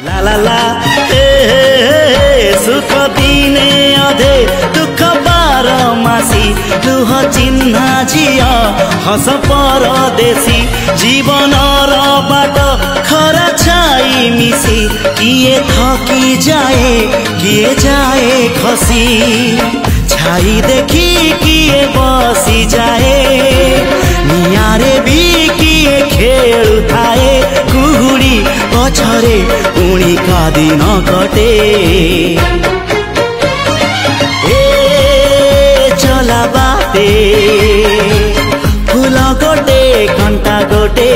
ला ला ला सुख दिने अधे दुख बारमासी लुह चिन्हा झिया हस परदेशी जीवन र बाट खरा छाई मिसी किए थकी जाए किए जाए खसी छाई देखी किए बसी जाए नियारे भी किए खेलु थाए कुहुड़ी पछरे पुणी का दिन कटे चला बाटे फूल गोटे घंटा गोटे।